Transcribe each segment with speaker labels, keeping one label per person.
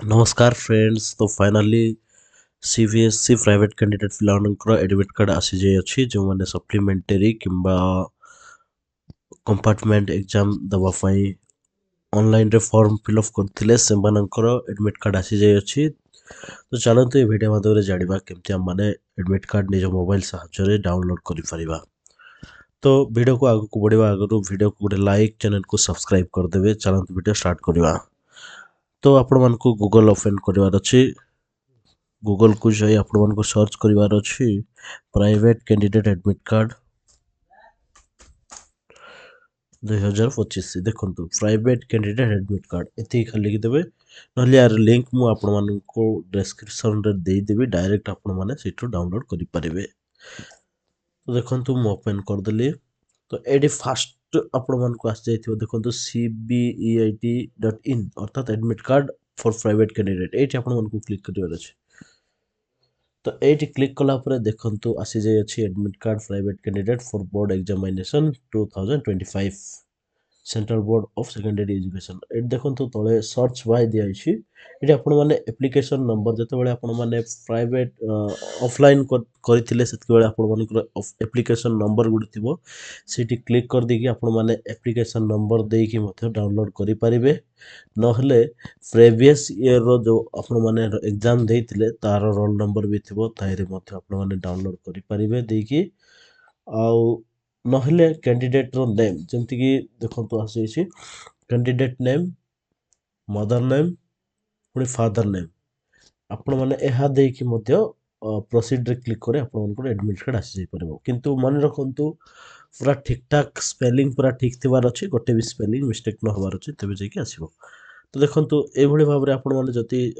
Speaker 1: नमस्कार फ्रेंड्स। तो finally CBSE private candidate पिलाମାନଙ୍କର एडमिट कार्ड आसी जाय अछि जो माने सप्लीमेंटरी किंबा कंपार्टमेंट एग्जाम दबा पई ऑनलाइन रे फॉर्म फिल अप करथिले सेमानଙ୍କର एडमिट कार्ड आसी जाय अछि। तो चलନ୍ତୁ ए वीडियो माध्यम रे जानिबा केमति हम माने एडमिट कार्ड निज मोबाइल साहाय्य रे डाउनलोड करि परिबा। तो वीडियो को आगु को बढ़िबा आगु वीडियो को गोटे लाइक चैनल को सब्सक्राइब कर देबे। चलନ୍ତୁ वीडियो स्टार्ट करिबा। तो आपण मानकु गूगल ओपन करिवार अछि। गूगल को जाई आपण मानकु सर्च करिवार अछि प्राइवेट कैंडिडेट एडमिट कार्ड 2025 देखंतु प्राइवेट कैंडिडेट एडमिट कार्ड एति खाली लिखि देबे। नहले यार लिंक मु आपण मानकु डिस्क्रिप्शन रे देई देबी, डायरेक्ट आपण माने सेटु डाउनलोड करि परिबे। तो देखंतु मु ओपन कर देली। तो एडी फास्ट आपण मानकु आस जाइथिबो देखंतु cbeit.in अर्थात admit card for private candidate एठी आपण मानकु क्लिक करिवार अछि। तो एठी क्लिक कला परे देखंतु आसी जाय अछि admit card private candidate for board examination 2025 central board of secondary education. एट देखंतु तळे सर्च बाय दिया अछि। एठी आपण माने एप्लीकेशन नंबर जते बेले आपण माने प्राइवेट ऑफलाइन करिथिले सेते बेले आपण मानकर एप्लीकेशन नंबर गुडी थिबो सेठी क्लिक कर देकी आपण माने एप्लीकेशन नंबर देकी मथे डाउनलोड करि परिबे। नहले प्रीवियस ईयर रो जो आपण माने एग्जाम देइथिले तार रोल नंबर भी थिबो ताइरे मथे आपण माने डाउनलोड करि परिबे देकी। आउ नहले कैंडिडेट रो नेम जेमति कि देखंतु आसी अछि कैंडिडेट नेम, मदर नेम, पुनी फादर नेम आपण माने एहा देकी मध्य प्रोसीड रे क्लिक करे आपण मानकर एडमिट कार्ड आसी जाय परबो। किंतु मन रखंतु पूरा ठीक ठाक स्पेलिंग पूरा ठीक थिबार अछि, गोटे भी स्पेलिंग मिस्टेक न होबार अछि तबे जेकी आसीबो। तो देखंतु ए भली भाबरे आपण माने जति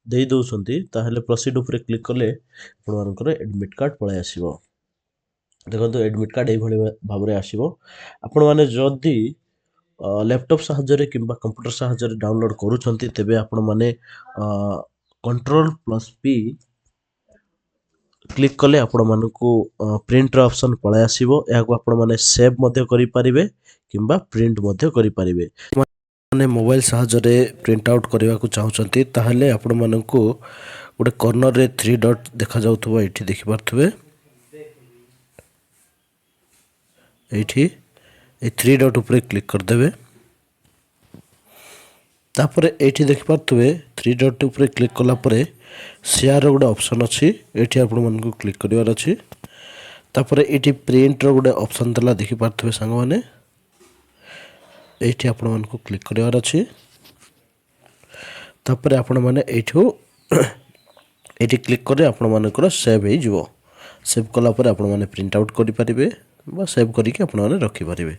Speaker 1: देई दउसंती ताहेले प्रोसीड ऊपर क्लिक कले आपण मानकर एडमिट कार्ड पळे आसीबो। देखंतु एडमिट कार्ड ए भली भाबरे आसीबो। आपण माने जदी लैपटॉप साहाय्य रे किंबा कंप्यूटर साहाय्य रे डाउनलोड करूछंती तेबे आपण माने कंट्रोल प्लस पी क्लिक कले आपण मानकु प्रिंट रो ऑप्शन पळे आसीबो। याको आपण माने सेव मध्ये करि परिबे किंबा प्रिंट मध्ये करि परिबे। माने मोबाइल साहाय्य रे प्रिंट आउट करबा को चाहउछंती ताहले आपण मानकु गोटे कॉर्नर रे 3 डॉट देखा जाउथबो एठी देखि पारथबे। एठी ए 3 डॉट ऊपर क्लिक कर देबे। तापर एठी देखि पारथबे 3 डॉट ऊपर क्लिक कला परे शेयर रो गोटे ऑप्शन अछि एठी आपण मानकु क्लिक करिवार अछि। तापर एठी प्रिंट रो गोटे ऑप्शन दला देखि पारथबे संग माने एठी आपण मानकु क्लिक करिवार अछि। तापर आपण माने एठो एठी क्लिक करे आपण मानकर सेव हे जिवो। सेव कला परे आपण माने प्रिंट आउट करि परिबे बा सेव करिके आपण माने रखि परिबे।